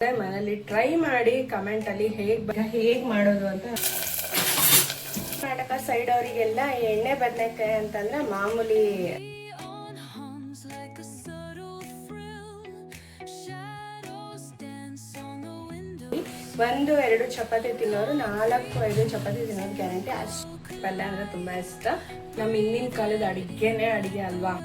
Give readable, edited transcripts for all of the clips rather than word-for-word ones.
ಮನೇಲಿ ಟ್ರೈ ಮಾಡಿ ಕಮೆಂಟ್ ಅಲ್ಲಿ ಹೇಗ್ ಮಾಡೋದು ಅಂತ. ಕರ್ನಾಟಕ ಸೈಡ್ ಅವರಿಗೆಲ್ಲ ಎಣ್ಣೆ ಬದನೆಕಾಯಿ ಅಂತಂದ್ರೆ ಮಾಮೂಲಿ. ಒಂದು ಎರಡು ಚಪಾತಿ ತಿನ್ನೋರು 4-5 ಚಪಾತಿ ತಿನ್ನೋದು ಗ್ಯಾರಂಟಿ. ಅಷ್ಟು ಪಲ್ಯ ಅಂದ್ರೆ ತುಂಬಾ ಇಷ್ಟ. ನಮ್ಮ ಹಿಂದಿನ ಕಾಲದ ಅಡಿಗೆ ಅಲ್ವಾ.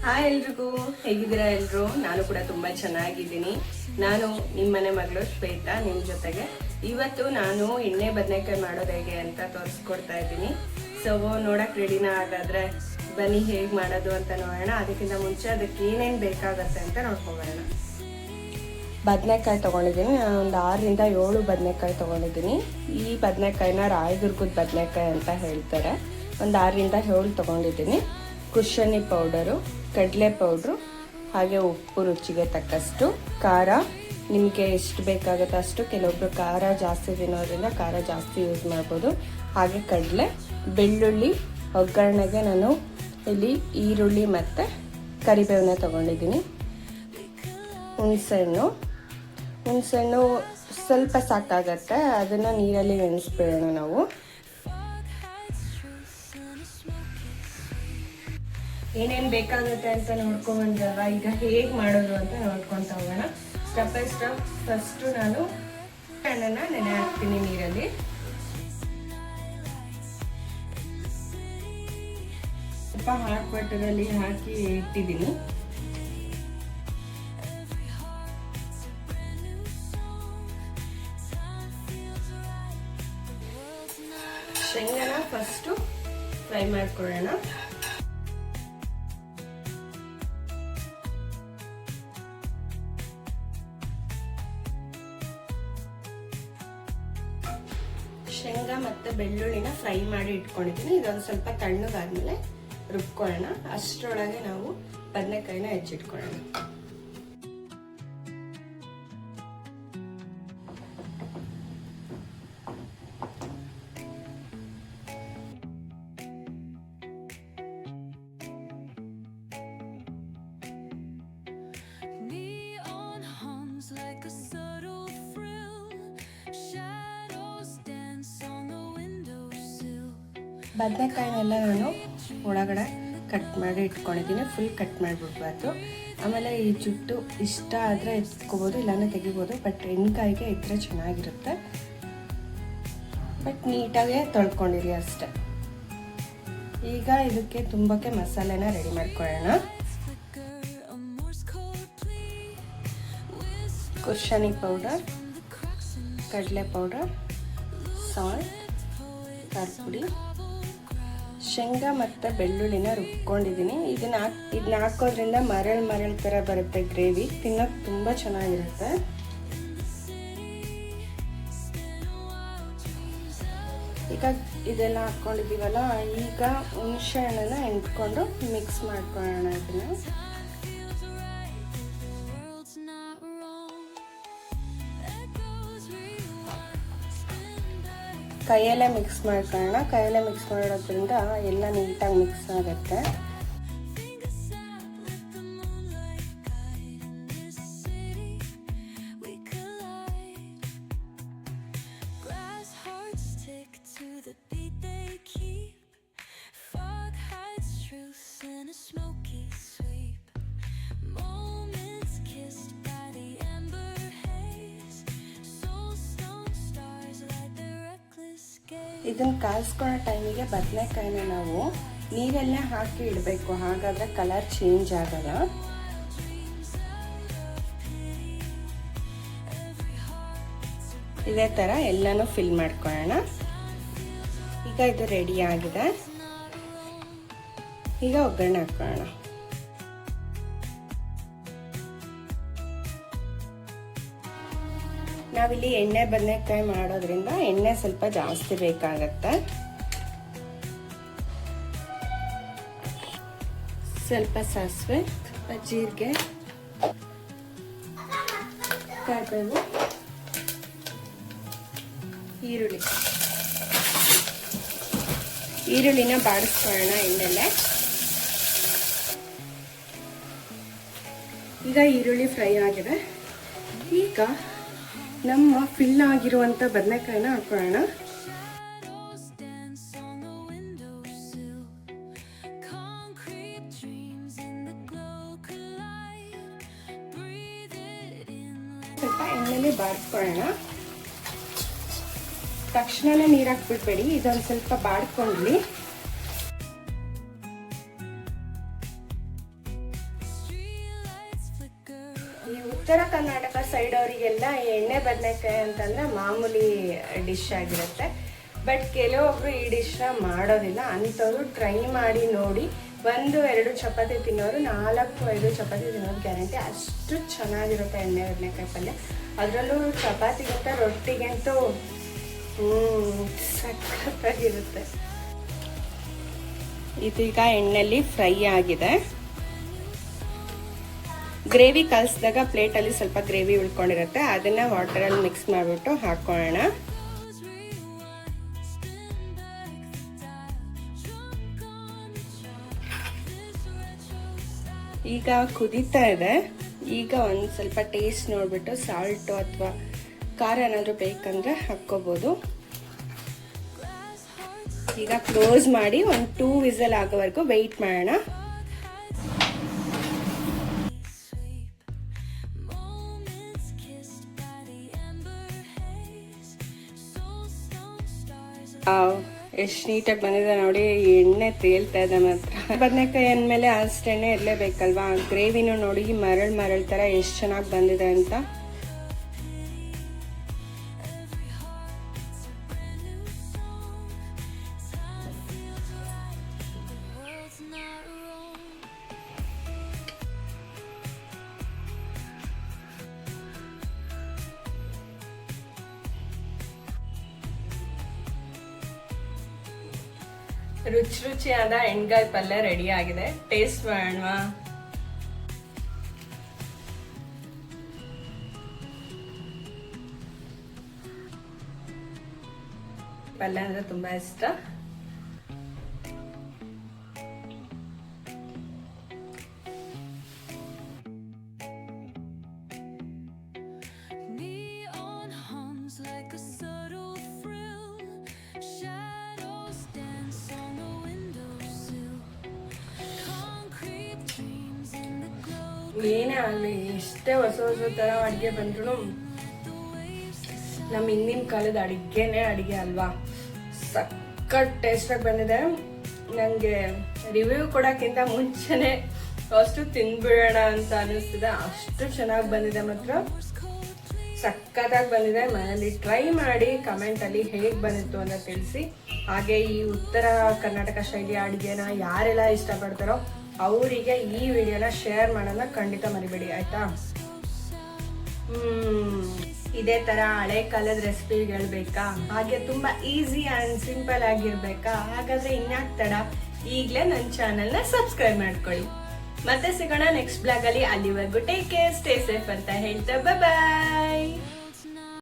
ಹಾಯ್ ಎಲ್ರಿಗೂ, ಹೇಗಿದ್ದೀರಾ ಎಲ್ರು? ನಾನು ಕೂಡ ತುಂಬಾ ಚೆನ್ನಾಗಿದ್ದೀನಿ. ನಾನು ನಿಮ್ಮನೆ ಮಗಳು ಶ್ವೇತಾ, ನಿಮ್ಮ ಜೊತೆಗೆ ಇವತ್ತು ನಾನು ಎಣ್ಣೆ ಬದನೆಕಾಯಿ ಮಾಡೋದು ಹೇಗೆ ಅಂತ ತೋರಿಸ್ಕೊಡ್ತಾ ಇದ್ದೀನಿ. ಸೊ ನೋಡಕ್ ರೆಡಿನ? ಹಾಗಾದ್ರೆ ಬನ್ನಿ ಹೇಗೆ ಮಾಡೋದು ಅಂತ ನೋಡೋಣ. ಅದಕ್ಕಿಂತ ಮುಂಚೆ ಅದಕ್ಕೆ ಏನೇನು ಬೇಕಾಗತ್ತೆ ಅಂತ ನೋಡ್ಕೊಂಬರೋಣ. ಬದನೆಕಾಯಿ ತೊಗೊಂಡಿದ್ದೀನಿ. ನಾನು ಒಂದು 6-7 ಬದನೆಕಾಯಿ ತೊಗೊಂಡಿದ್ದೀನಿ. ಈ ಬದನೆಕಾಯಿನ ರಾಯದುರ್ಗದ ಬದನೆಕಾಯಿ ಅಂತ ಹೇಳ್ತಾರೆ. ಒಂದು 6-7 ತೊಗೊಂಡಿದ್ದೀನಿ. ಕುಶನಿ ಪೌಡರು, ಕಡಲೆ ಪೌಡ್ರು, ಹಾಗೆ ಉಪ್ಪು ರುಚಿಗೆ ತಕ್ಕಷ್ಟು, ಖಾರ ನಿಮಗೆ ಎಷ್ಟು ಬೇಕಾಗುತ್ತೋ ಅಷ್ಟು. ಕೆಲವೊಬ್ರು ಖಾರ ಜಾಸ್ತಿ ತಿನ್ನೋದ್ರಿಂದ ಖಾರ ಜಾಸ್ತಿ ಯೂಸ್ ಮಾಡ್ಬೋದು. ಹಾಗೆ ಕಡಲೆ, ಬೆಳ್ಳುಳ್ಳಿ, ಒಗ್ಗರಣೆಗೆ ನಾನು ಇಲ್ಲಿ ಈರುಳ್ಳಿ ಮತ್ತು ಕರಿಬೇವನ್ನ ತೊಗೊಂಡಿದ್ದೀನಿ. ಹುಣಸೆಹಣ್ಣು ಸ್ವಲ್ಪ ಸಾಕಾಗತ್ತೆ, ಅದನ್ನು ನೀರಲ್ಲಿ ನೆನೆಸ್ಬಿಡೋಣ ನಾವು. ಏನೇನು ಬೇಕಾಗುತ್ತೆ ಅಂತ ನೋಡ್ಕೊಂಡ್ಬಂದ್ರಲ್ವ, ಈಗ ಹೇಗೆ ಮಾಡೋದು ಅಂತ ನೋಡ್ಕೊತಾ ಹೋಗೋಣ ಸ್ಟೆಪ್ ಬೈ ಸ್ಟೆಪ್. ಫಸ್ಟು ನಾನು ಹಣ್ಣನ್ನು ನೆನೆ ಹಾಕ್ತೀನಿ ನೀರಲ್ಲಿ. ಸ್ವಲ್ಪ ಹಾಕ್ಬಟ್ಟದಲ್ಲಿ ಹಾಕಿ ಇಟ್ಟಿದ್ದೀನಿ. ಶೇಂಗಾನ ಫಸ್ಟು ಫ್ರೈ ಮಾಡ್ಕೊಳ್ಳೋಣ. ಶೇಂಗಾ ಮತ್ತು ಬೆಳ್ಳುಳ್ಳಿನ ಫ್ರೈ ಮಾಡಿ ಇಟ್ಕೊಂಡಿದ್ದೀನಿ. ಇದೊಂದು ಸ್ವಲ್ಪ ತಣ್ಣಗಾದ್ಮೇಲೆ ರುಬ್ಕೊಳ್ಳೋಣ. ಅಷ್ಟರೊಳಗೆ ನಾವು ಬದನೆಕಾಯಿನ ಹೆಚ್ಚಿಟ್ಕೊಳ್ಳೋಣ. ಬದನೆಕಾಯಿನೆಲ್ಲ ನಾನು ಒಳಗಡೆ ಕಟ್ ಮಾಡಿ ಇಟ್ಕೊಂಡಿದ್ದೀನಿ. ಫುಲ್ ಕಟ್ ಮಾಡಿಬಿಡ್ಬಾರ್ದು. ಆಮೇಲೆ ಈ ಜುಟ್ಟು ಇಷ್ಟ ಆದರೆ ಎತ್ಕೋಬೋದು, ಇಲ್ಲಾಂದರೆ ತೆಗಿಬೋದು. ಬಟ್ ಹೆಣ್ಕಾಯಿಗೆ ಇದ್ರೆ ಚೆನ್ನಾಗಿರುತ್ತೆ. ಬಟ್ ನೀಟಾಗೆ ತೊಳ್ಕೊಂಡಿರಿ ಅಷ್ಟೆ. ಈಗ ಇದಕ್ಕೆ ತುಂಬಕ್ಕೆ ಮಸಾಲೆನ ರೆಡಿ ಮಾಡ್ಕೊಳ್ಳೋಣ. ಕುಶನಿ ಪೌಡರ್, ಕಡಲೆ ಪೌಡರ್, ಸಾಲ್ಟ್, ಖಾರದ ಪುಡಿ, ಶೇಂಗಾ ಮತ್ತು ಬೆಳ್ಳುಳ್ಳಿನ ರುಬ್ಕೊಂಡಿದ್ದೀನಿ. ಇದನ್ನ ಹಾಕೋದ್ರಿಂದ ಮರಳು ಥರ ಬರುತ್ತೆ ಗ್ರೇವಿ. ತಿನ್ನೋಕೆ ತುಂಬ ಚೆನ್ನಾಗಿರುತ್ತೆ. ಈಗ ಇದೆಲ್ಲ ಹಾಕ್ಕೊಂಡಿದ್ದೀವಲ್ಲ, ಈಗ ಹುಣಸೆ ಹಣ್ಣನ್ನ ಎಂಟ್ಕೊಂಡು ಮಿಕ್ಸ್ ಮಾಡ್ಕೊಳ್ಳೋಣ. ಇದನ್ನ ಕೈಯಲ್ಲೇ ಮಿಕ್ಸ್ ಮಾಡ್ಕೊಳ್ಳೋಣ. ಕೈಯಲ್ಲೇ ಮಿಕ್ಸ್ ಮಾಡೋದ್ರಿಂದ ಎಲ್ಲ ನೀಟಾಗಿ ಮಿಕ್ಸ್ ಆಗುತ್ತೆ. ಇದನ್ನು ಕಾಯಿಸ್ಕೊಳ್ಳೋ ಟೈಮಿಗೆ ಬದನೆಕಾಯಿನ ನಾವು ನೀರಲ್ಲೇ ಹಾಕಿ ಇಡಬೇಕು. ಹಾಗಾದರೆ ಕಲರ್ ಚೇಂಜ್ ಆಗಲ್ಲ. ಇದೇ ಥರ ಎಲ್ಲನೂ ಫಿಲ್ ಮಾಡ್ಕೊಳ್ಳೋಣ. ಈಗ ಇದು ರೆಡಿ ಆಗಿದೆ. ಈಗ ಒಗ್ಗರಣೆ ಹಾಕೊಳ್ಳೋಣ. ನಾವಿಲ್ಲಿ ಎಣ್ಣೆ ಬದನೆಕಾಯಿ ಮಾಡೋದ್ರಿಂದ ಎಣ್ಣೆ ಸ್ವಲ್ಪ ಜಾಸ್ತಿ ಬೇಕಾಗತ್ತೆ. ಸ್ವಲ್ಪ ಸಾಸಿವೆ, ಸ್ವಲ್ಪ ಜೀರಿಗೆ, ಕರಿಬೇವು, ಈರುಳ್ಳಿನ ಬಾಡಿಸ್ಕೊಳ್ಳೋಣ ಎಣ್ಣೆಲೆ. ಈಗ ಈರುಳ್ಳಿ ಫ್ರೈ ಆಗಿದೆ. ಈಗ ನಮ್ಮ ಫಿಲ್ ಆಗಿರುವಂಥ ಬದನೆಕಾಯಿನ ಹಾಕೊಳ್ಳೋಣ. ಸ್ವಲ್ಪ ಎಣ್ಣೆಲಿ ಬಾಡಿಸ್ಕೊಳ್ಳೋಣ. ತಕ್ಷಣನೇ ನೀರು ಹಾಕ್ಬಿಡ್ಬೇಡಿ, ಇದೊಂದು ಸ್ವಲ್ಪ ಬಾಡ್ಕೊಳ್ಳಿ. ಈ ಉತ್ತರ ಕರ್ನಾಟಕ ಸೈಡ್ ಅವರಿಗೆಲ್ಲ ಎಣ್ಣೆ ಬದನೆಕಾಯಿ ಅಂತಂದ್ರೆ ಮಾಮೂಲಿ ಡಿಶ್ ಆಗಿರುತ್ತೆ. ಬಟ್ ಕೆಲವೊಬ್ರು ಈ ಡಿಶ್ನ ಮಾಡೋದಿಲ್ಲ. ಅಂಥವ್ರು ಟ್ರೈ ಮಾಡಿ ನೋಡಿ. 1-2 ಚಪಾತಿ ತಿನ್ನೋರು 4-5 ಚಪಾತಿ ತಿನ್ನೋದು ಗ್ಯಾರಂಟಿ. ಅಷ್ಟು ಚೆನ್ನಾಗಿರುತ್ತೆ ಎಣ್ಣೆ ಬದನೆಕಾಯಿ ಪಲ್ಯ. ಅದರಲ್ಲೂ ಚಪಾತಿಗಿಂತ ರೊಟ್ಟಿಗಂತೂ ಸಖತ್ತಾಗಿರುತ್ತೆ. ಇದೀಗ ಎಣ್ಣೆಲಿ ಫ್ರೈ ಆಗಿದೆ. ಗ್ರೇವಿ ಕಲಿಸಿದಾಗ ಪ್ಲೇಟಲ್ಲಿ ಸ್ವಲ್ಪ ಗ್ರೇವಿ ಉಳ್ಕೊಂಡಿರುತ್ತೆ, ಅದನ್ನ ವಾಟರಲ್ಲಿ ಮಿಕ್ಸ್ ಮಾಡಿಬಿಟ್ಟು ಹಾಕೊಳ್ಳೋಣ. ಈಗ ಕುದೀತಾ ಇದೆ. ಈಗ ಒಂದು ಸ್ವಲ್ಪ ಟೇಸ್ಟ್ ನೋಡ್ಬಿಟ್ಟು ಸಾಲ್ಟು ಅಥವಾ ಖಾರ ಏನಾದರೂ ಬೇಕಂದ್ರೆ ಹಾಕ್ಕೋಬೋದು. ಈಗ ಕ್ಲೋಸ್ ಮಾಡಿ ಒಂದು 2 ವಿಸಲ್ ಆಗೋವರೆಗೂ ವೆಯ್ಟ್ ಮಾಡೋಣ. ಎಷ್ಟು ನೀಟಾಗಿ ಬಂದಿದೆ ನೋಡಿ. ಎಣ್ಣೆ ತೇಲ್ತಾ ಇದೆ ಮಾತ್ರ. ಬದನೆಕಾಯಿ ಅಂದಮೇಲೆ ಅಷ್ಟು ಎಣ್ಣೆ ಇರಲೇಬೇಕಲ್ವಾ. ಗ್ರೇವಿನೂ ನೋಡಿ ಮರಳು ಥರ ಎಷ್ಟು ಚೆನ್ನಾಗಿ ಬಂದಿದೆ ಅಂತ. ರುಚಿಯಾದ ಎಣ್ಗಾಯಿ ಪಲ್ಯ ರೆಡಿ ಆಗಿದೆ. ಟೇಸ್ಟ್ ಮಾಡೋಣ. ಪಲ್ಯ ಅಂದ್ರೆ ತುಂಬಾ ಇಷ್ಟ. ಏನೇ ಆಗಲಿ, ಎಷ್ಟೇ ಹೊಸ ಥರ ಅಡುಗೆ ಬಂದ್ರು ನಮ್ಮ ಹಿಂದಿನ ಕಾಲದ ಅಡುಗೆನೇ ಅಡುಗೆ ಅಲ್ವಾ. ಸಖತ್ ಟೇಸ್ಟಾಗಿ ಬಂದಿದೆ. ನನಗೆ ರಿವ್ಯೂ ಕೊಡೋಕ್ಕಿಂತ ಮುಂಚೆನೇ ಅಷ್ಟು ತಿಂದ್ಬಿಡೋಣ ಅಂತ ಅನ್ನಿಸ್ತಿದೆ. ಅಷ್ಟು ಚೆನ್ನಾಗಿ ಬಂದಿದೆ, ಮಾತ್ರ ಸಖತ್ತಾಗಿ ಬಂದಿದೆ. ಮನೇಲಿ ಟ್ರೈ ಮಾಡಿ ಕಮೆಂಟಲ್ಲಿ ಹೇಗೆ ಬಂದಿತ್ತು ಅಂತ ತಿಳಿಸಿ. ಹಾಗೆ ಈ ಉತ್ತರ ಕರ್ನಾಟಕ ಶೈಲಿಯ ಅಡುಗೆನ ಯಾರೆಲ್ಲ ಇಷ್ಟಪಡ್ತಾರೋ ಅವರಿಗೆ ಈ ವಿಡಿಯೋನ ಶೇರ್ ಮಾಡೋಣ ಖಂಡಿತ ಮರಿಬೇಡಿ, ಆಯ್ತಾ. ಇದೇ ತರ ಹಳೆ ಕಾಲದ ರೆಸಿಪಿಗಳು ಬೇಕಾ, ಹಾಗೆ ತುಂಬಾ ಈಸಿ ಅಂಡ್ ಸಿಂಪಲ್ ಆಗಿರ್ಬೇಕಾ? ಹಾಗಾದ್ರೆ ಇನ್ಯಾಕ್ ತಡ, ಈಗಲೇ ನನ್ನ ಚಾನೆಲ್ನ ಸಬ್ಸ್ಕ್ರೈಬ್ ಮಾಡ್ಕೊಳ್ಳಿ. ಮತ್ತೆ ಸಿಗೋಣ ನೆಕ್ಸ್ಟ್ ಬ್ಲಾಗ್ ಅಲ್ಲಿ. ಅಲ್ಲಿವರೆಗೂ ಟೇಕ್ ಕೇರ್, ಸ್ಟೇ ಸೇಫ್ ಅಂತ ಹೇಳ್ತಾ ಬಾಯ್.